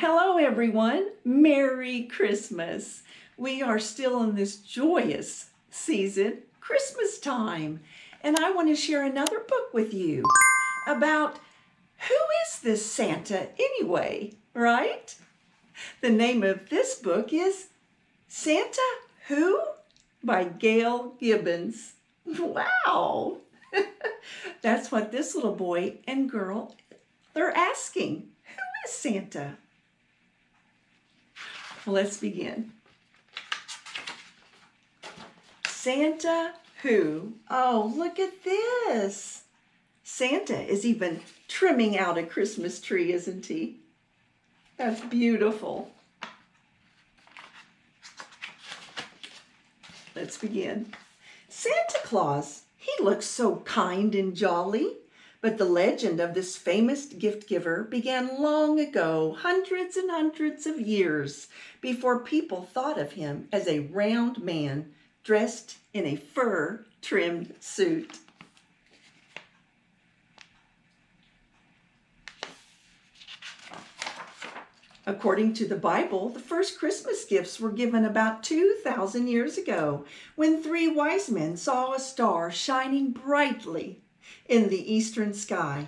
Hello, everyone. Merry Christmas. We are still in this joyous season, Christmas time. And I want to share another book with you about who is this Santa anyway, right? The name of this book is Santa Who? By Gail Gibbons. Wow. That's what this little boy and girl, they're asking. Who is Santa? Let's begin. Santa Who? Oh, look at this. Santa is even trimming out a Christmas tree, isn't he? That's beautiful. Let's begin. Santa Claus, he looks so kind and jolly. But the legend of this famous gift giver began long ago, hundreds and hundreds of years before people thought of him as a round man dressed in a fur-trimmed suit. According to the Bible, the first Christmas gifts were given about 2,000 years ago when 3 wise men saw a star shining brightly in the eastern sky.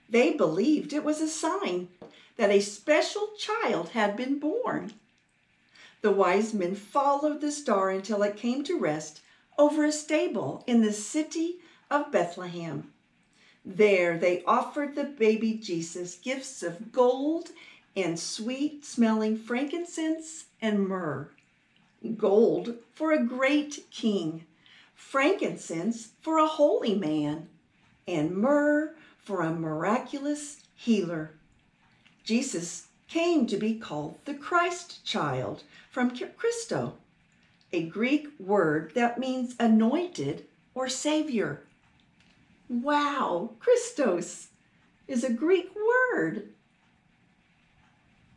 They believed it was a sign that a special child had been born. The wise men followed the star until it came to rest over a stable in the city of Bethlehem. There they offered the baby Jesus gifts of gold and sweet-smelling frankincense and myrrh. Gold for a great king, frankincense for a holy man, and myrrh for a miraculous healer. Jesus came to be called the Christ child from Christo, a Greek word that means anointed or savior. Wow, Christos is a Greek word.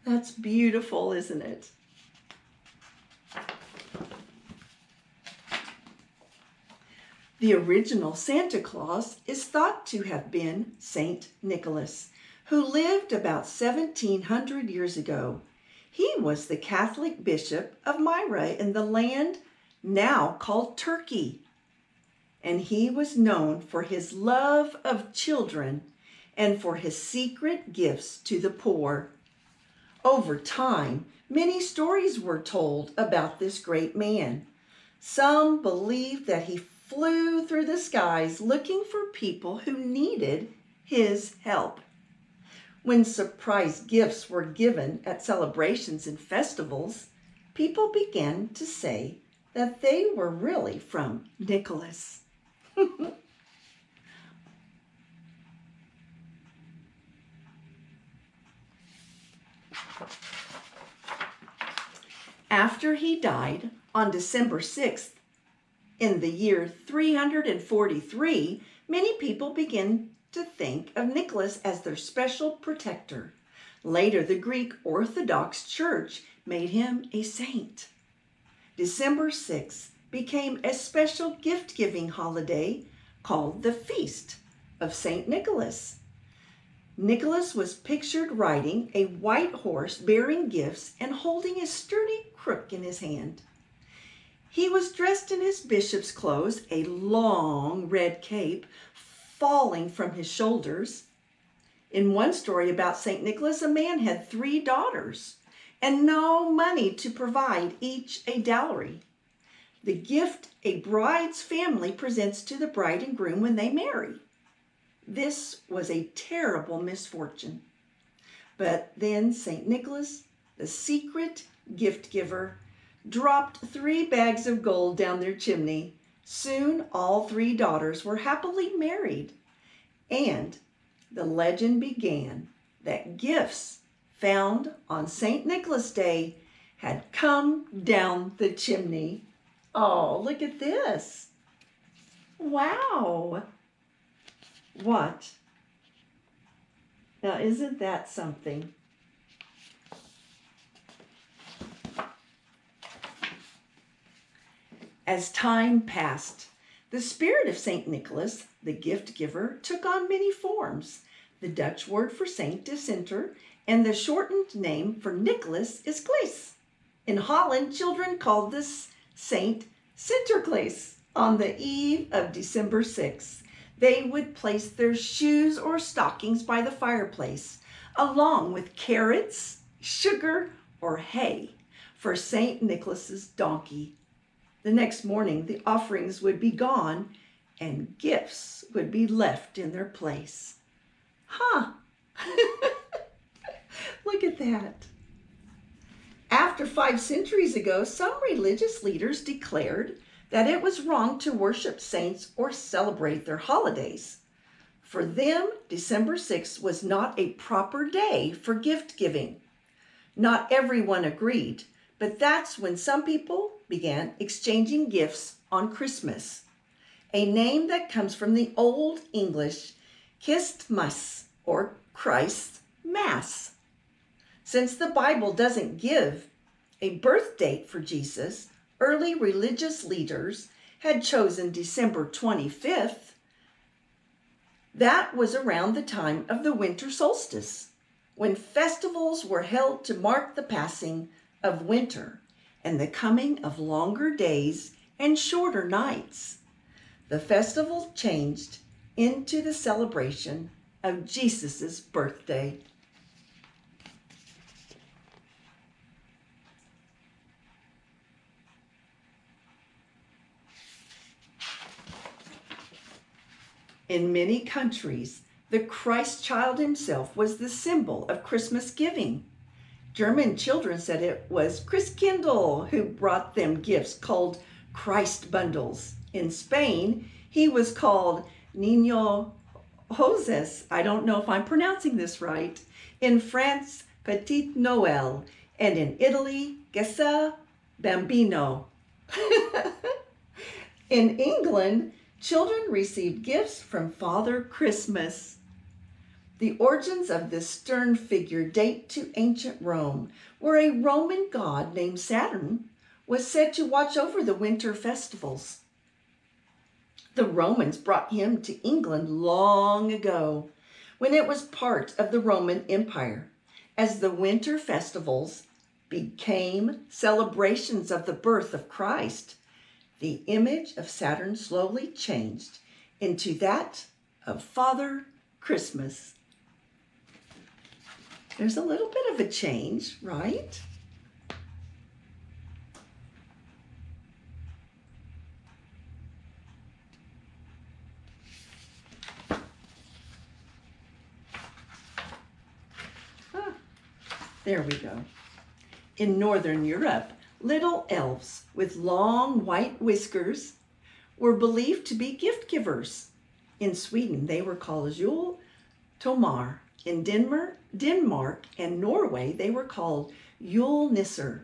That's beautiful, isn't it? The original Santa Claus is thought to have been Saint Nicholas, who lived about 1700 years ago. He was the Catholic bishop of Myra in the land now called Turkey. And he was known for his love of children and for his secret gifts to the poor. Over time, many stories were told about this great man. Some believed that he flew through the skies looking for people who needed his help. When surprise gifts were given at celebrations and festivals, people began to say that they were really from Nicholas. After he died on December 6th, in the year 343, many people began to think of Nicholas as their special protector. Later, the Greek Orthodox Church made him a saint. December 6th became a special gift-giving holiday called the Feast of St. Nicholas. Nicholas was pictured riding a white horse bearing gifts and holding a sturdy crook in his hand. He was dressed in his bishop's clothes, a long red cape falling from his shoulders. In one story about St. Nicholas, a man had 3 daughters and no money to provide each a dowry. The gift a bride's family presents to the bride and groom when they marry. This was a terrible misfortune. But then St. Nicholas, the secret gift giver, dropped 3 bags of gold down their chimney. Soon all 3 daughters were happily married. And the legend began that gifts found on St. Nicholas Day had come down the chimney. Oh, look at this. Wow. What? Now, isn't that something? As time passed, the spirit of St. Nicholas, the gift giver, took on many forms. The Dutch word for saint is Sinter, and the shortened name for Nicholas is Klaas. In Holland, children called this saint Sinterklaas. On the eve of December 6th, they would place their shoes or stockings by the fireplace, along with carrots, sugar, or hay for St. Nicholas's donkey. The next morning, the offerings would be gone and gifts would be left in their place. Huh? Look at that. After 5 centuries ago, some religious leaders declared that it was wrong to worship saints or celebrate their holidays. For them, December 6th was not a proper day for gift giving. Not everyone agreed, but that's when some people began exchanging gifts on Christmas, a name that comes from the Old English Christmas, or Christ Mass. Since the Bible doesn't give a birth date for Jesus, early religious leaders had chosen December 25th. That was around the time of the winter solstice, when festivals were held to mark the passing of winter and the coming of longer days and shorter nights. The festival changed into the celebration of Jesus' birthday. In many countries, the Christ child himself was the symbol of Christmas giving. German children said it was Christkindl who brought them gifts called Christ bundles. In Spain, he was called Niño Joses. I don't know if I'm pronouncing this right. In France, Petit Noël. And in Italy, Gesà Bambino. In England, children received gifts from Father Christmas. The origins of this stern figure date to ancient Rome, where a Roman god named Saturn was said to watch over the winter festivals. The Romans brought him to England long ago, when it was part of the Roman Empire. As the winter festivals became celebrations of the birth of Christ, the image of Saturn slowly changed into that of Father Christmas. There's a little bit of a change, right? There we go. In Northern Europe, little elves with long white whiskers were believed to be gift givers. In Sweden, they were called jultomar. In Denmark and Norway, they were called julenisser.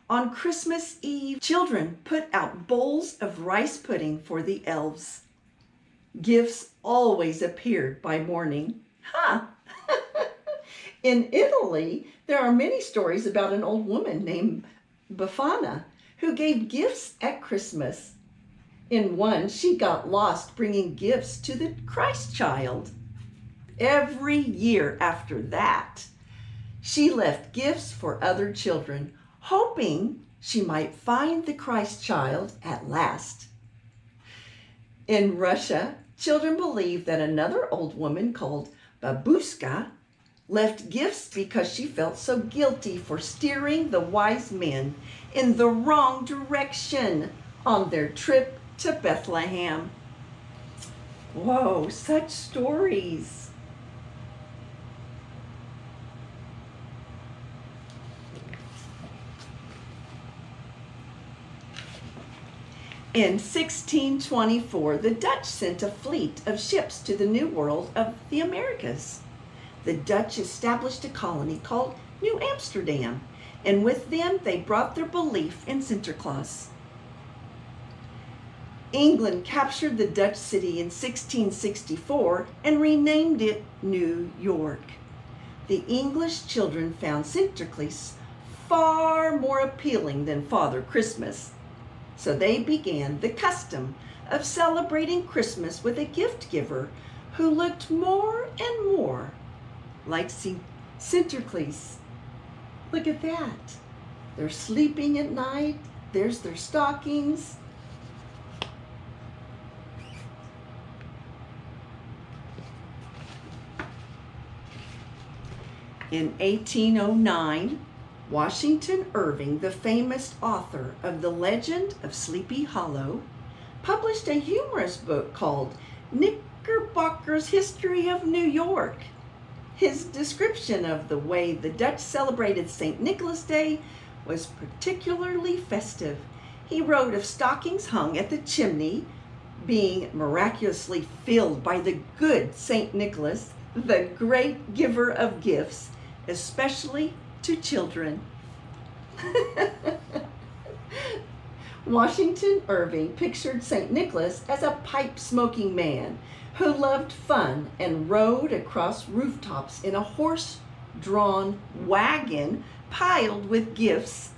On Christmas Eve, children put out bowls of rice pudding for the elves. Gifts always appeared by morning. In Italy, there are many stories about an old woman named Befana who gave gifts at Christmas. In one, she got lost bringing gifts to the Christ child. Every year after that, she left gifts for other children, hoping she might find the Christ child at last. In Russia, children believe that another old woman called Babushka left gifts because she felt so guilty for steering the wise men in the wrong direction on their trip to Bethlehem. Whoa, such stories. In 1624, the Dutch sent a fleet of ships to the New World of the Americas. The Dutch established a colony called New Amsterdam, and with them they brought their belief in Sinterklaas. England captured the Dutch city in 1664 and renamed it New York. The English children found Sinterklaas far more appealing than Father Christmas, so they began the custom of celebrating Christmas with a gift giver who looked more and more like Sinterklaas. Look at that. They're sleeping at night. There's their stockings. In 1809, Washington Irving, the famous author of The Legend of Sleepy Hollow, published a humorous book called Knickerbocker's History of New York. His description of the way the Dutch celebrated St. Nicholas Day was particularly festive. He wrote of stockings hung at the chimney being miraculously filled by the good St. Nicholas, the great giver of gifts, especially to children. Washington Irving pictured St. Nicholas as a pipe-smoking man who loved fun and rode across rooftops in a horse-drawn wagon piled with gifts.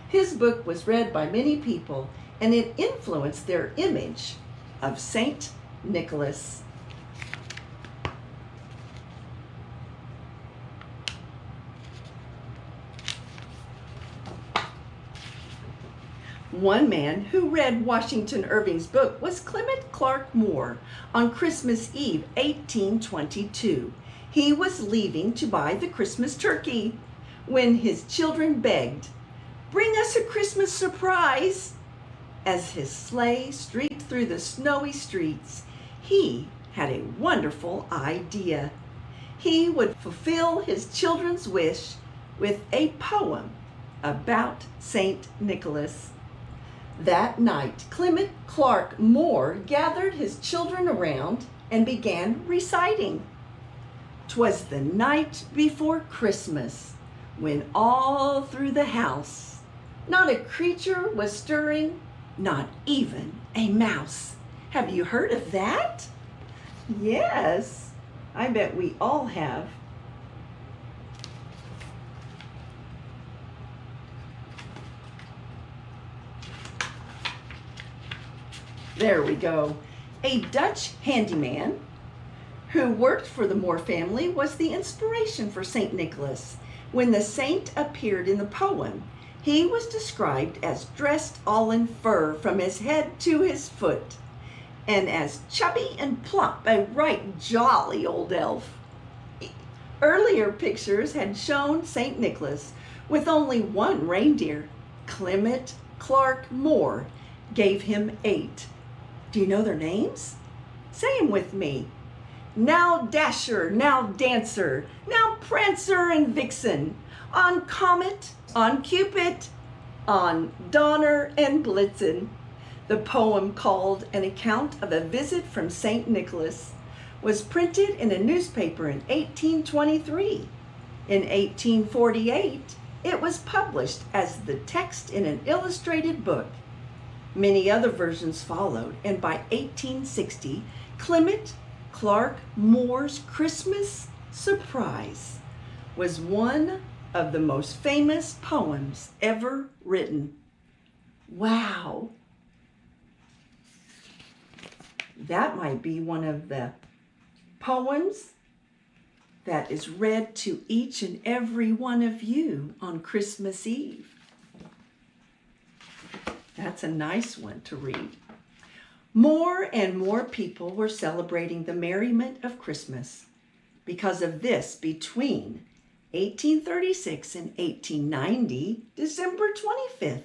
His book was read by many people, and it influenced their image of St. Nicholas. One man who read Washington Irving's book was Clement Clark Moore on Christmas Eve, 1822. He was leaving to buy the Christmas turkey when his children begged, "Bring us a Christmas surprise." As his sleigh streaked through the snowy streets, he had a wonderful idea. He would fulfill his children's wish with a poem about St. Nicholas. That night, Clement Clark Moore gathered his children around and began reciting. "'Twas the night before Christmas, when all through the house not a creature was stirring, not even a mouse." Have you heard of that? Yes, I bet we all have. There we go. A Dutch handyman who worked for the Moore family was the inspiration for St. Nicholas. When the saint appeared in the poem, he was described as dressed all in fur from his head to his foot, and as chubby and plump, a right jolly old elf. Earlier pictures had shown St. Nicholas with only one reindeer. Clement Clark Moore gave him 8. Do you know their names? Say them with me. Now Dasher, now Dancer, now Prancer and Vixen, on Comet, on Cupid, on Donner and Blitzen. The poem, called An Account of a Visit from St. Nicholas, was printed in a newspaper in 1823. In 1848, it was published as the text in an illustrated book. Many other versions followed, and by 1860, Clement Clark Moore's Christmas Surprise was one of the most famous poems ever written. Wow! That might be one of the poems that is read to each and every one of you on Christmas Eve. That's a nice one to read. More and more people were celebrating the merriment of Christmas. Because of this, between 1836 and 1890, December 25th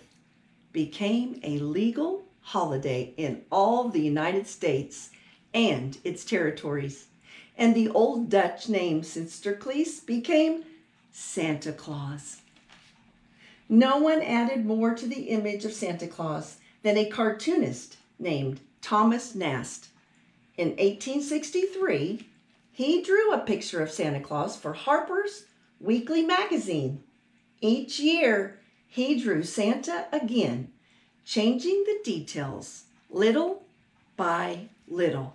became a legal holiday in all the United States and its territories. And the old Dutch name Sinterklaas became Santa Claus. No one added more to the image of Santa Claus than a cartoonist named Thomas Nast. In 1863, he drew a picture of Santa Claus for Harper's Weekly magazine. Each year, he drew Santa again, changing the details little by little.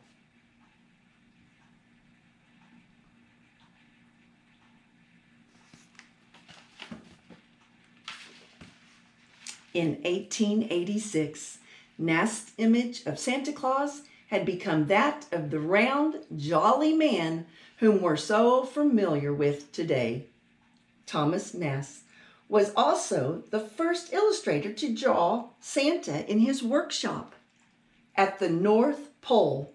In 1886, Nast's image of Santa Claus had become that of the round, jolly man whom we're so familiar with today. Thomas Nast was also the first illustrator to draw Santa in his workshop at the North Pole,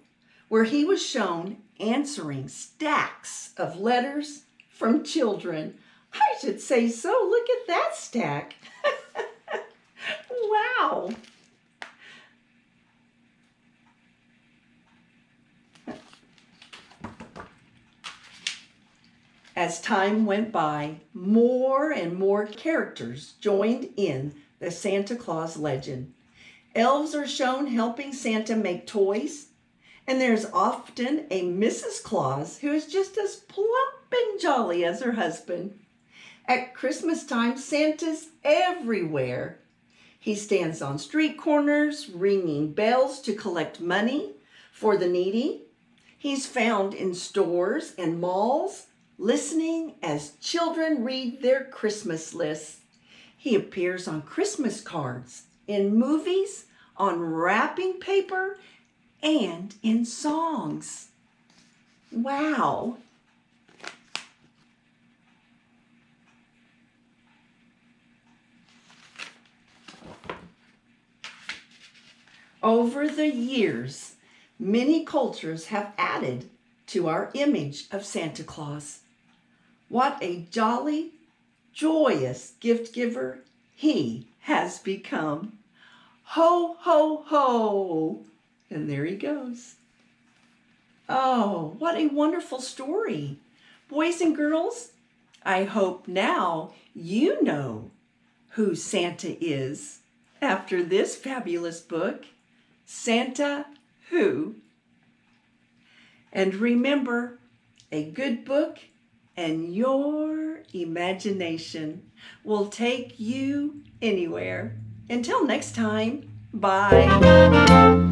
where he was shown answering stacks of letters from children. I should say so. Look at that stack. Wow. As time went by, more and more characters joined in the Santa Claus legend. Elves are shown helping Santa make toys, and there's often a Mrs. Claus who is just as plump and jolly as her husband. At Christmas time, Santa's everywhere. He stands on street corners, ringing bells to collect money for the needy. He's found in stores and malls, listening as children read their Christmas lists. He appears on Christmas cards, in movies, on wrapping paper, and in songs. Wow. Over the years, many cultures have added to our image of Santa Claus. What a jolly, joyous gift giver he has become. Ho, ho, ho. And there he goes. Oh, what a wonderful story. Boys and girls, I hope now you know who Santa is after this fabulous book, Santa Who. And remember, a good book and your imagination will take you anywhere. Until next time, bye.